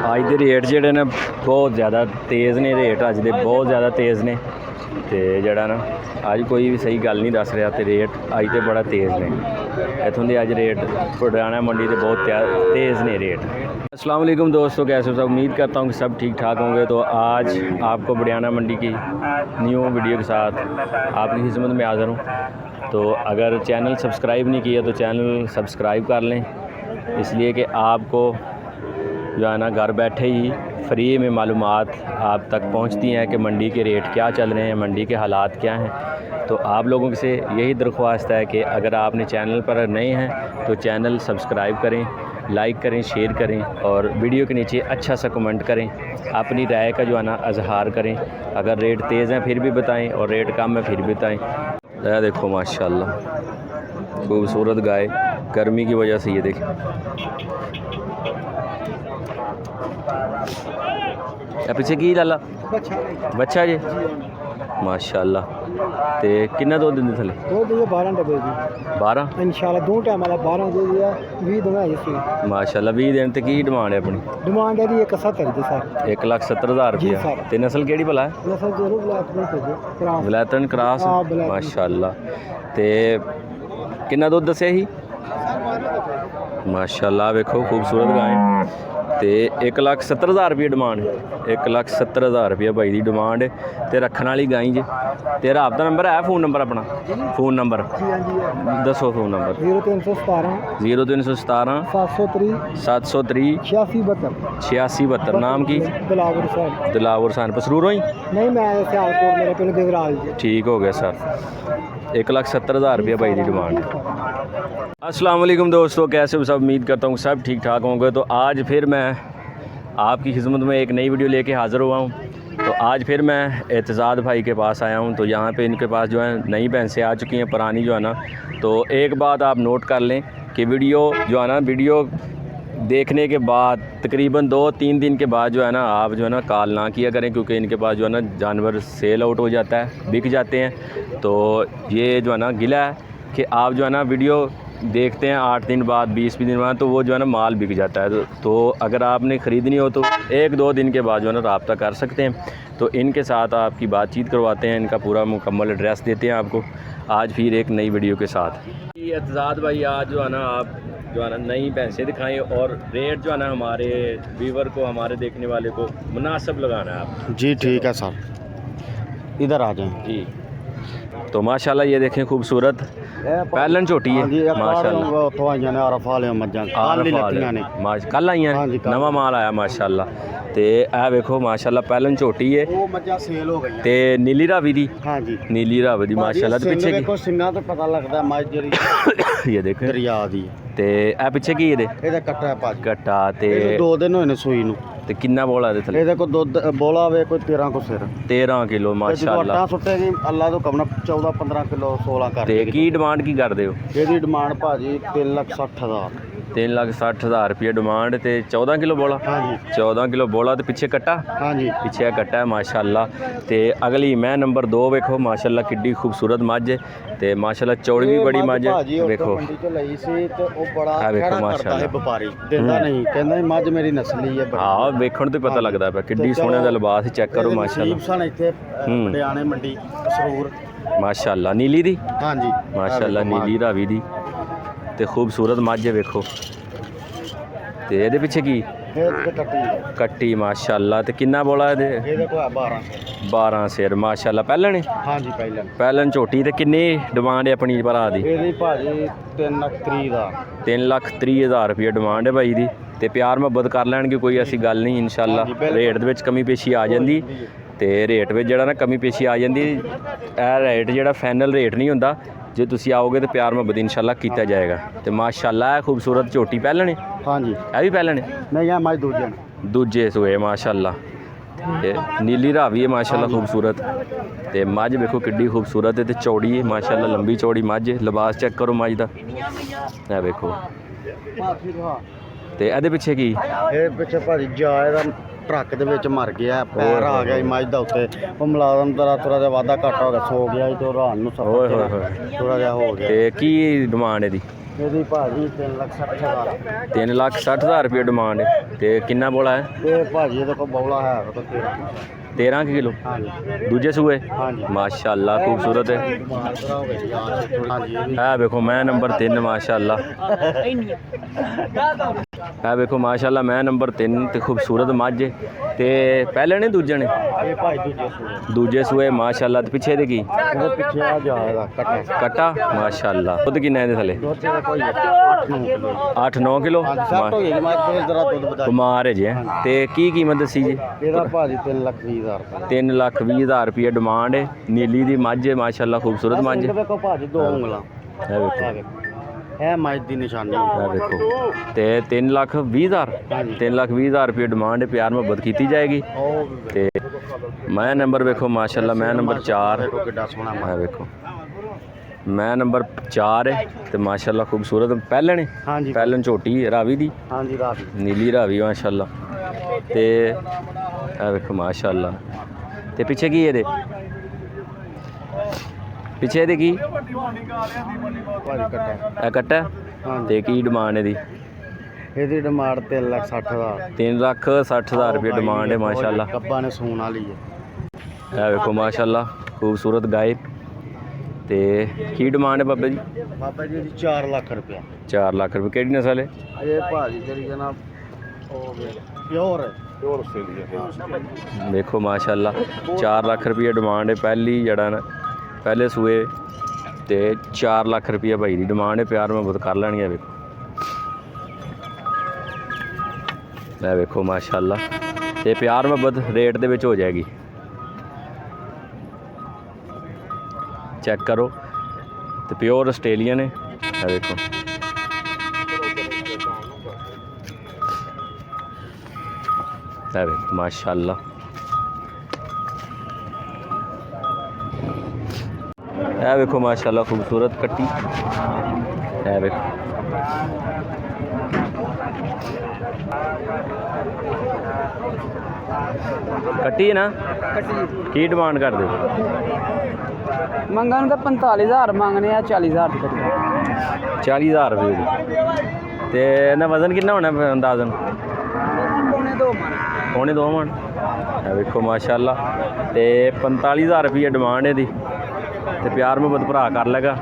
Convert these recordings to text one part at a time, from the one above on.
अज के रेट जोड़े ने बहुत ज़्यादा तेज़ ने, रेट अज के बहुत ज़्यादा तेज़ ने। तो जड़ा ना अज कोई भी सही गल नहीं दस रहा, तो रेट अज तो बड़ा तेज़ ने इतों के। अज रेट बड़ियाना मंडी के बहुत तेज़ ने रेट। अस्सलाम वालेकुम दोस्तों, कैसे हो सब? उम्मीद करता हूँ कि सब ठीक ठाक होंगे। तो आज आपको बड़ियाना मंडी की न्यू वीडियो के साथ आपकी खिदमत में हाज़िर हूँ। तो अगर चैनल सब्सक्राइब नहीं किया तो चैनल सब्सक्राइब कर लें, इसलिए कि आपको जो है ना घर बैठे ही फ्री में मालूमात आप तक पहुंचती हैं कि मंडी के रेट क्या चल रहे हैं, मंडी के हालात क्या हैं। तो आप लोगों से यही दरख्वास्त है कि अगर आपने चैनल पर नए हैं तो चैनल सब्सक्राइब करें, लाइक करें, शेयर करें और वीडियो के नीचे अच्छा सा कमेंट करें, अपनी राय का जो है ना इजहार करें। अगर रेट तेज़ हैं फिर भी बताएं और रेट कम है फिर भी बताएं। यह देखो माशाल्लाह खूबसूरत गाय, गर्मी की वजह से ये देखें। पीछे की लाला बच्चा जी माशाल्लाह। ते कितना दूध दिंदे थले? दूध 12 डब्बे दी 12 इंशाल्लाह, 2 टाइम वाला 12 दे दिया 20 दिन है इसी माशाल्लाह। 20 दिन ते की डिमांड है अपनी? डिमांड है 170 दी सर, 1,70,000 रुपया। ते नस्ल केड़ी भला है? नस्ल जरूर वलैतन क्रॉस माशाल्लाह। ते कितना दूध दस्या ही? माशाल्लाह वेखो खूबसूरत गाय। तो 1,70,000 रुपये डिमांड, 1,70,000 रुपया भाई की डिमांड है। तो रखने वाली गाय जी। तो राबता नंबर है? फ़ोन नंबर अपना, फ़ोन नंबर दसो। Phone number 0317 0317 703 8672। नाम की? दिलावर हुसैन। पसरूरों ही? नहीं, मैं सियालकोट, मेरे पिंड देवराल जी। ठीक हो गया सर। 1,70,000 रुपया भाई की डिमांड। अस्सलाम वालेकुम दोस्तों, कैसे हो सब? उम्मीद करता हूँ सब ठीक ठाक होंगे। तो आज फिर मैं आपकी खिदमत में एक नई वीडियो लेके हाज़िर हुआ हूँ। तो आज फिर मैं एतज़ाद भाई के पास आया हूँ। तो यहाँ पे इनके पास जो है नई भैंसें आ चुकी हैं, पुरानी जो है ना। तो एक बात आप नोट कर लें कि वीडियो जो है ना, वीडियो देखने के बाद तकरीबन 2-3 दिन के बाद जो है ना आप जो है ना कॉल ना किया करें, क्योंकि इनके पास जो है ना जानवर सेल आउट हो जाता है, बिक जाते हैं। तो ये जो है ना गिला है कि आप जो है ना वीडियो देखते हैं 8 दिन बाद, 20 दिन बाद, तो वो जो है ना माल बिक जाता है। तो अगर आपने ख़रीदनी हो तो 1-2 दिन के बाद जो है ना रब्ता कर सकते हैं। तो इनके साथ आपकी बातचीत करवाते हैं, इनका पूरा मुकम्मल एड्रेस देते हैं आपको आज फिर एक नई वीडियो के साथ। एतज़ाद भाई आज जो है ना आप जो है ना नई भैंसें दिखाएं और रेट जो है ना हमारे व्यूवर को, हमारे देखने वाले को मुनासिब लगाना है आप। जी ठीक है सर, इधर आ जाएं जी। तो माशाल्लाह ये देखें खूबसूरत पहलन झोटी है माशाल्लाह। कल आई हैं, नवा माल आया माशाल्लाह। तो यह वेखो माशाल्लाह पहलन झोटी है ते नीली रावी दी। हाँ जी, नीली रावी दी माशाल्लाह। ते पीछे देखो सिंगा तो पता लगता है मज जेरी ये देखो दरिया दी। ते ए पीछे की ਇਹਦੇ कट्टा है पाँच कट्टा। ते 2 दिन होए ने सूई नूं। ते कितना बोला ਇਹਦੇ ਥੱਲੇ? ਇਹਦੇ को दुध बोला वे कोई 13 को सिर 13 किलो माशाल्लाह। आटा सुट्टेगी अल्लाह तो कमना 14-15 किलो 16 कर। ते की डिमांड की करदे हो? ਇਹਦੀ डिमांड भाजी 3,60,000। 3,60,000 रुपये डिमांड। ते 14 किलो बोला? हाँ जी 14 किलो बोला। तो पीछे कट्टा? हाँ जी पिछे कट्टा है माशाल्लाह। ते अगली मैं नंबर 2 वेखो माशाल्लाह किड्डी खूबसूरत मझ ते माशाल्लाह चौड़ी भी बड़ी मझ वेखो। वेखो माशाल्लाह व्यापारी देंदा नहीं, कहंदा मझ मेरी नस्ली है। हाँ वेखण तो पता लगता है किड्डी सोहने दा लिबास चेक करो माशाल्लाह। इत्थे पटियाने मंडी सरूर माशाल्लाह। नीली दी? हाँ जी माशाल्लाह नीली रावी दी ते खूबसूरत मझ वेखो। ते ਇਹਦੇ ਪਿੱਛੇ ਕੀ? कट्टी माशाल्लाह। ते किन्ना बोला ਇਹਦੇ? 12 सिर माशाल्लाह। पहलन? हाँ जी पहलन झोटी। ते किन्नी डिमांड है अपनी भरा दी? 3,30,000 रुपये डिमांड है भाई दी। ते प्यार मुहब्बत कर लैणगे, कोई ऐसी गल नहीं इंशाल्लाह। रेट दे विच कमी पेशी आ जांदी ते रेट विच जेहड़ा ना कमी पेशी आ जांदी। ਇਹ रेट जेहड़ा फाइनल रेट नहीं हुंदा, जे तुसी आओगे तो प्यार मुहब्बत इंशाल्लाह किया जाएगा। तो माशाल्लाह खूबसूरत झोटी पहलन है? हाँ जी यह भी पहलन है? नहीं है मज दूजे सूए माशाल्लाह। ते नीली रावी है माशाल्लाह खूबसूरत। ते मझ देखो किड्डी खूबसूरत है ते चौड़ी है माशाल्लाह, लंबी चौड़ी मझ। लिबास चेक करो मझ दा, ए देखो। ते ਇਹਦੇ ਪਿੱਛੇ ਕੀ? ਇਹ ਪਿੱਛੇ ਭਾਜੀ ਜਾ ਇਹਦਾ ट्रक ਦੇ ਵਿੱਚ ਮਰ ਗਿਆ, ਪੈਰ ਆ ਗਿਆ ਮੱਝ ਦਾ ਉੱਤੇ। ਉਹ ਮੁਲਾਜ਼ਮ ਦਾ ਥੋੜਾ ਜਿਹਾ ਵਾਧਾ ਘਾਟਾ ਹੋ ਗਿਆ, ਸੋ ਗਿਆ ਤੇ ਰਾਤ ਨੂੰ ਥੋੜਾ ਜਿਹਾ ਹੋ ਗਿਆ। ਤੇ ਕੀ ਡਿਮਾਂਡ ਇਹਦੀ? ਇਹਦੀ ਭਾਜੀ 3,60,000 3,60,000 ਰੁਪਏ ਡਿਮਾਂਡ ਹੈ। ਤੇ ਕਿੰਨਾ ਬੋਲਾ ਹੈ? ਇਹ ਭਾਜੀ ਇਹਦੇ ਕੋਲ ਬੌਲਾ ਹੈ ਉਹ ਤਾਂ 13 ਕਿਲੋ ਹਾਂਜੀ ਦੂਜੇ ਸੂਏ ਹਾਂਜੀ ਮਾਸ਼ਾਅੱਲਾ ਖੂਬਸੂਰਤ ਹੈ। ਬਿਮਾਰ ਕਰਾ ਹੋ ਗਈ ਯਾਰ ਹਾਂਜੀ ਇਹ ਵੀ ਇਹ ਵੇਖੋ ਮੈਂ ਨੰਬਰ 3 ਮਾਸ਼ਾਅੱਲਾ ਇਹ ਵੇਖੋ ਮਾਸ਼ਾਅੱਲਾ ਮੈਂ ਨੰਬਰ 3 ਤੇ ਖੂਬਸੂਰਤ ਮੱਝ ਹੈ। ਤੇ ਪਹਿਲੇ ਨੇ ਦੂਜੇ ਨੇ ਇਹ ਭਾਈ ਦੂਜੇ ਸੂਏ ਦੂਜੇ ਸੂਏ ਮਾਸ਼ਾਅੱਲਾ ਤੇ ਪਿੱਛੇ ਦੇ ਕੀ ਇਹਦੇ ਪਿੱਛੇ ਆ ਜਾਏਗਾ ਕੱਟਾ ਕਟਾ ਮਾਸ਼ਾਅੱਲਾ ਦੁੱਧ ਕਿੰਨਾ ਇਹਦੇ ਥੱਲੇ ਦੁੱਧ ਦੇ ਕੋਈ 8-9 ਕਿਲੋ ਹਾਂਜੀ ਸੱਟ ਹੋ ਗਈ ਮੈਂ ਫੇਰ ਜਰਾ ਦੁੱਧ ਵਧਾ ਬਿਮਾਰ ਹੈ ਜੀ ਤੇ ਕੀ ਕੀਮਤ ਦੱਸੀ ਜੀ? ਇਹਦਾ ਭਾਜੀ 3,20,000 ਰੁਪਏ 3,20,000 ਰੁਪਏ ਡਿਮਾਂਡ ਹੈ। ਨੀਲੀ ਦੀ ਮੱਝ ਹੈ ਮਾਸ਼ਾਅੱਲਾ ਖੂਬਸੂਰਤ ਮੱਝ ਸਿੰਘ ਹੈ। ਵੇਖੋ ਭਾਜੀ ਦੋ ਉਂਗਲਾਂ ਇਹ ਵੇਖੋ ਇਹ ਵੇਖੋ ਇਹ ਮੱਝ ਦੀ ਨਿਸ਼ਾਨੀ ਇਹ ਵੇਖੋ ਤੇ 3,20,000 ਹਾਂਜੀ 3,20,000 ਰੁਪਏ ਡਿਮਾਂਡ ਹੈ। ਪਿਆਰ ਮੁਹੱਬਤ ਕੀਤੀ ਜਾਏਗੀ। ਉਹ ਵੀ ਤੇ ਮੈਂ ਨੰਬਰ ਵੇਖੋ ਮਾਸ਼ਾਅੱਲਾ ਮੈਂ ਨੰਬਰ 4 ਵੇਖੋ ਕਿੱਡਾ ਸੋਹਣਾ ਮੱਝ ਇਹ ਵੇਖੋ ਮੈਂ ਨੰਬਰ 4 ਹੈ ਤੇ ਮਾਸ਼ਾਅੱਲਾ ਖੂਬਸੂਰਤ ਪਹਿਲਣ ਹੈ। ਹਾਂਜੀ ਪਹਿਲਣ ਝੋਟੀ ਰਾਵੀ ਦੀ ਹਾਂਜੀ ਰਾਵੀ ਨੀਲੀ ਰਾਵੀ ਮਾਸ਼ਾਅੱਲਾ ਤੇ ਇਹ ਵੇਖੋ ਮਾਸ਼ਾਅੱਲਾ ਤੇ ਪਿੱਛੇ ਕੀ ਇਹਦੇ ਪਿੱਛੇ ਇਹਦੇ ਕੀ ਭਾਜੀ ਕੱਟਾ ਇਹ ਕੱਟਾ ਹਾਂਜੀ ਤੇ ਕੀ ਡਿਮਾਂਡ ਇਹਦੀ? ਇਹਦੀ ਡਿਮਾਂਡ 3,60,000 3,60,000 ਰੁਪਏ ਡਿਮਾਂਡ ਹੈ ਮਾਸ਼ਾਅੱਲਾ। ਕੱਬਾਂ ਨੇ ਸੂਣ ਵਾਲੀ ਹੈ ਇਹ ਵੇਖੋ ਮਾਸ਼ਾਅੱਲਾ ਖੂਬਸੂਰਤ ਗਾਇ ਤੇ ਕੀ ਡਿਮਾਂਡ ਹੈ ਬਾਬਾ ਜੀ? ਬਾਬਾ ਜੀ ਦੀ 4 ਲੱਖ ਰੁਪਇਆ 4 ਲੱਖ ਰੁਪਏ ਕਿਹੜੀ ਨਸਲ ਹੈ? ਇਹ ਭਾਜੀ ਜਿਹੜੀ ਜਨਾਬ ਉਹ ਪਿਓਰ ਹੈ ਪਿਓਰ ਆਸਟ੍ਰੇਲੀਆ ਦੇਖੋ ਮਾਸ਼ਾਅੱਲਾ 4 ਲੱਖ ਰੁਪਏ ਡਿਮਾਂਡ ਹੈ। ਪਹਿਲੀ ਜਿਹੜਾ ਨਾ ਪਹਿਲੇ ਸੂਏ ਤੇ 4 ਲੱਖ ਰੁਪਏ ਭਾਈ ਦੀ ਡਿਮਾਂਡ ਹੈ। ਪਿਆਰ ਮੁਹੱਬਤ ਕਰ ਲੈਣੀ ਹੈ। ਵੇਖੋ ਇਹ ਵੇਖੋ ਮਾਸ਼ਾਅੱਲਾ ਤੇ ਪਿਆਰ ਮੁਹੱਬਤ ਰੇਟ ਦੇ ਵਿੱਚ ਹੋ ਜਾਏਗੀ। ਚੈੱਕ ਕਰੋ ਤੇ ਪਿਓਰ ਆਸਟ੍ਰੇਲੀਅਨ ਹੈ। ਇਹ ਵੇਖੋ ਇਹ ਵੇਖੋ ਮਾਸ਼ਾਅੱਲਾ ਇਹ ਵੇਖੋ ਮਾਸ਼ਾਅੱਲਾ ਖੂਬਸੂਰਤ ਕੱਟੀ ਇਹ ਵੇਖੋ ਕੱਟੀ ਹੈ ਨਾ ਕੀ ਡਿਮਾਂਡ ਕਰਦੇ ਹੋ? ਮੰਗਣ ਤਾਂ 45,000 ਮੰਗਨੇ ਆ 40,000 ਦੀ ਕੱਟੀ 40,000 ਰੁਪਏ ਦੀ ਤੇ ਇਹਦਾ ਵਜ਼ਨ ਕਿੰਨਾ ਹੋਣਾ ਅੰਦਾਜ਼ਨ? ਪੌਣੇ 2 ਮਣ ਇਹ ਵੇਖੋ ਮਾਸ਼ਾਅੱਲਾ ਤੇ 45,000 ਰੁਪਏ ਡਿਮਾਂਡ ਇਹਦੀ ਤੇ ਪਿਆਰ ਮੁਹੱਬਤ ਭਰਾ ਕਰ ਲੇਗਾ।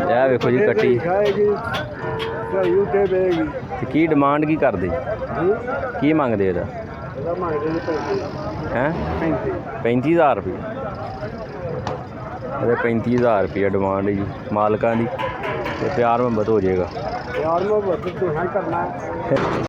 ਇਹ ਵੇਖੋ ਜੀ ਕੱਟੀ ਤੇ ਕੀ ਡਿਮਾਂਡ ਕੀ ਕਰਦੇ ਕੀ ਮੰਗਦੇ ਇਹਦਾ ਹੈ? 35,000 ਰੁਪਏ ਇਹਦੇ 35,000 ਰੁਪਏ ਡਿਮਾਂਡ ਹੈ ਜੀ ਮਾਲਕਾਂ ਦੀ ਤੇ ਪਿਆਰ ਮੁਹੱਬਤ ਹੋ ਜਾਏਗਾ। ਯਾਰ ਮੈਂ ਬਹੁਤ ਕਰਨਾ